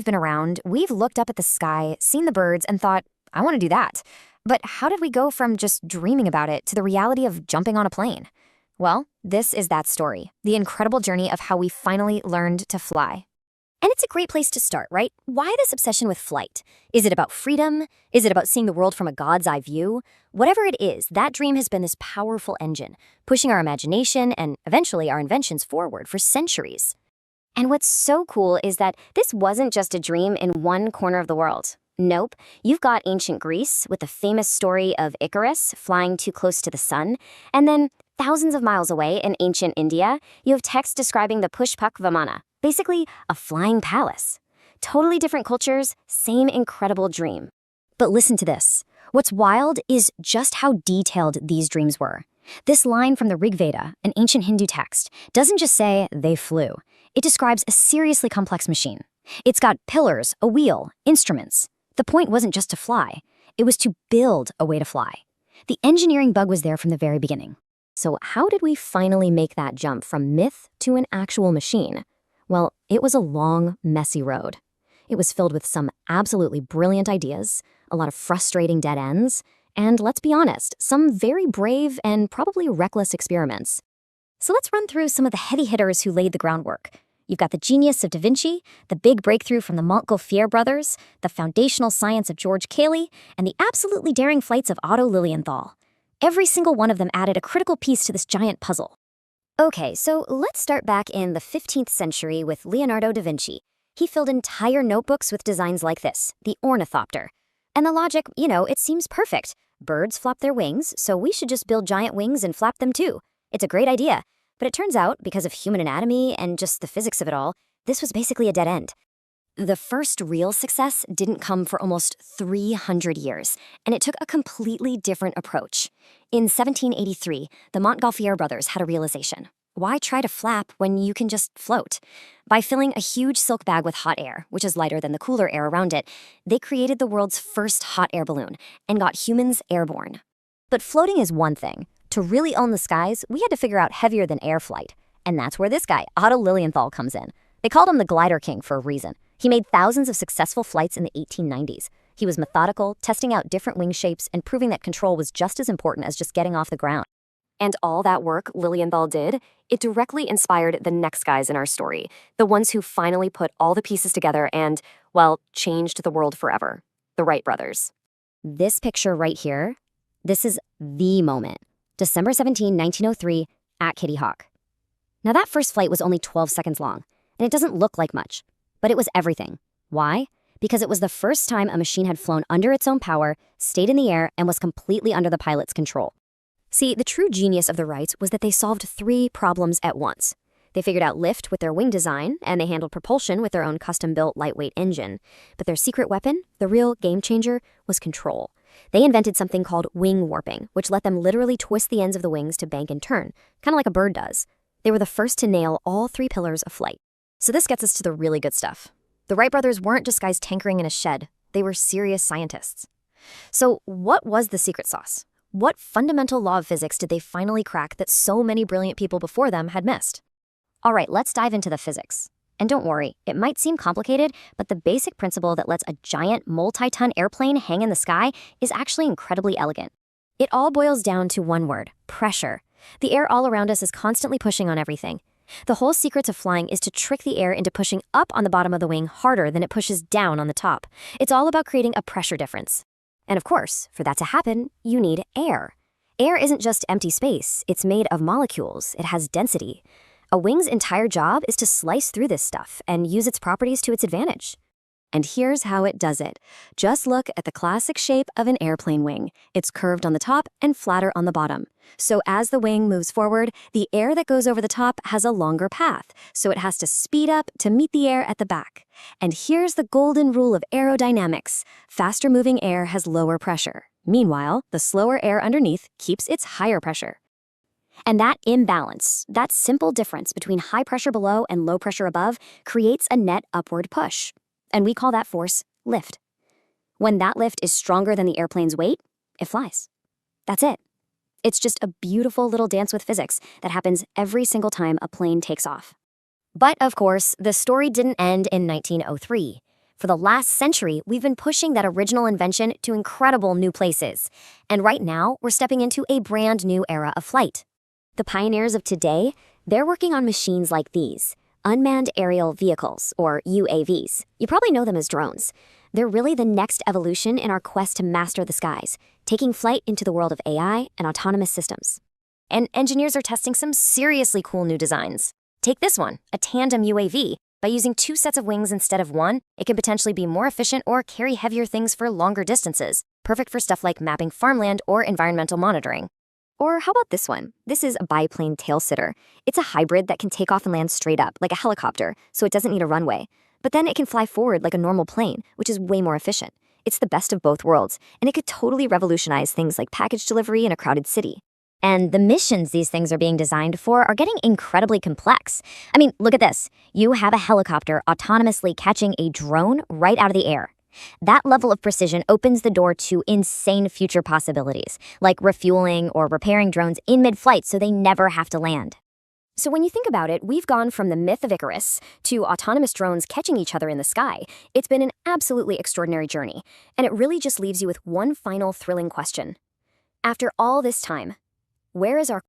We've been around, we've looked up at the sky, seen the birds, and thought, I want to do that. But how did we go from just dreaming about it to the reality of jumping on a plane? Well, this is that story, the incredible journey of how we finally learned to fly. And it's a great place to start, right? Why this obsession with flight? Is it about freedom? Is it about seeing the world from a god's eye view? Whatever it is, that dream has been this powerful engine, pushing our imagination and eventually our inventions forward for centuries. And what's so cool is that this wasn't just a dream in one corner of the world. Nope, you've got ancient Greece with the famous story of Icarus flying too close to the sun, and then thousands of miles away in ancient India, you have text describing the Pushpak Vimana, basically a flying palace. Totally different cultures, same incredible dream. But listen to this. What's wild is just how detailed these dreams were. This line from the Rig Veda, an ancient Hindu text, doesn't just say they flew. It describes a seriously complex machine. It's got pillars, a wheel, instruments. The point wasn't just to fly. It was to build a way to fly. The engineering bug was there from the very beginning. So how did we finally make that jump from myth to an actual machine? Well, it was a long, messy road. It was filled with some absolutely brilliant ideas, a lot of frustrating dead ends, and let's be honest, some very brave and probably reckless experiments. So let's run through some of the heavy hitters who laid the groundwork. You've got the genius of Da Vinci, the big breakthrough from the Montgolfier brothers, the foundational science of George Cayley, and the absolutely daring flights of Otto Lilienthal. Every single one of them added a critical piece to this giant puzzle. Okay, so let's start back in the 15th century with Leonardo da Vinci. He filled entire notebooks with designs like this, the ornithopter. And the logic, it seems perfect. Birds flap their wings, so we should just build giant wings and flap them too. It's a great idea. But it turns out, because of human anatomy and just the physics of it all, this was basically a dead end. The first real success didn't come for almost 300 years, and it took a completely different approach. In 1783, the Montgolfier brothers had a realization. Why try to flap when you can just float? By filling a huge silk bag with hot air, which is lighter than the cooler air around it, they created the world's first hot air balloon and got humans airborne. But floating is one thing. To really own the skies, we had to figure out heavier than air flight. And that's where this guy, Otto Lilienthal, comes in. They called him the Glider King for a reason. He made thousands of successful flights in the 1890s. He was methodical, testing out different wing shapes and proving that control was just as important as just getting off the ground. And all that work Lilienthal did, it directly inspired the next guys in our story, the ones who finally put all the pieces together and, well, changed the world forever. The Wright brothers. This picture right here, this is the moment. December 17, 1903, at Kitty Hawk. Now that first flight was only 12 seconds long, and it doesn't look like much, but it was everything. Why? Because it was the first time a machine had flown under its own power, stayed in the air, and was completely under the pilot's control. See, the true genius of the Wrights was that they solved 3 problems at once. They figured out lift with their wing design, and they handled propulsion with their own custom-built lightweight engine. But their secret weapon, the real game changer, was control. They invented something called wing warping, which let them literally twist the ends of the wings to bank and turn, kind of like a bird does. They were the first to nail all 3 pillars of flight. So this gets us to the really good stuff. The Wright brothers weren't just guys tinkering in a shed. They were serious scientists. So what was the secret sauce? What fundamental law of physics did they finally crack that so many brilliant people before them had missed? All right, let's dive into the physics. And don't worry, it might seem complicated, but the basic principle that lets a giant multi-ton airplane hang in the sky is actually incredibly elegant. It all boils down to one word: pressure. The air all around us is constantly pushing on everything. The whole secret to flying is to trick the air into pushing up on the bottom of the wing harder than it pushes down on the top. It's all about creating a pressure difference. And of course, for that to happen, you need air. Air isn't just empty space, it's made of molecules, it has density. A wing's entire job is to slice through this stuff and use its properties to its advantage. And here's how it does it. Just look at the classic shape of an airplane wing. It's curved on the top and flatter on the bottom. So as the wing moves forward, the air that goes over the top has a longer path, so it has to speed up to meet the air at the back. And here's the golden rule of aerodynamics. Faster moving air has lower pressure. Meanwhile, the slower air underneath keeps its higher pressure. And that imbalance, that simple difference between high pressure below and low pressure above, creates a net upward push. And we call that force lift. When that lift is stronger than the airplane's weight, it flies. That's it. It's just a beautiful little dance with physics that happens every single time a plane takes off. But of course, the story didn't end in 1903. For the last century, we've been pushing that original invention to incredible new places. And right now, we're stepping into a brand new era of flight. The pioneers of today, they're working on machines like these, unmanned aerial vehicles, or UAVs. You probably know them as drones. They're really the next evolution in our quest to master the skies, taking flight into the world of AI and autonomous systems. And engineers are testing some seriously cool new designs. Take this one, a tandem UAV. By using 2 sets of wings instead of 1, it can potentially be more efficient or carry heavier things for longer distances, perfect for stuff like mapping farmland or environmental monitoring. Or how about this one? This is a biplane tailsitter. It's a hybrid that can take off and land straight up, like a helicopter, so it doesn't need a runway. But then it can fly forward like a normal plane, which is way more efficient. It's the best of both worlds, and it could totally revolutionize things like package delivery in a crowded city. And the missions these things are being designed for are getting incredibly complex. I mean, look at this. You have a helicopter autonomously catching a drone right out of the air. That level of precision opens the door to insane future possibilities, like refueling or repairing drones in mid-flight so they never have to land. So when you think about it, we've gone from the myth of Icarus to autonomous drones catching each other in the sky. It's been an absolutely extraordinary journey, and it really just leaves you with one final thrilling question. After all this time, where is our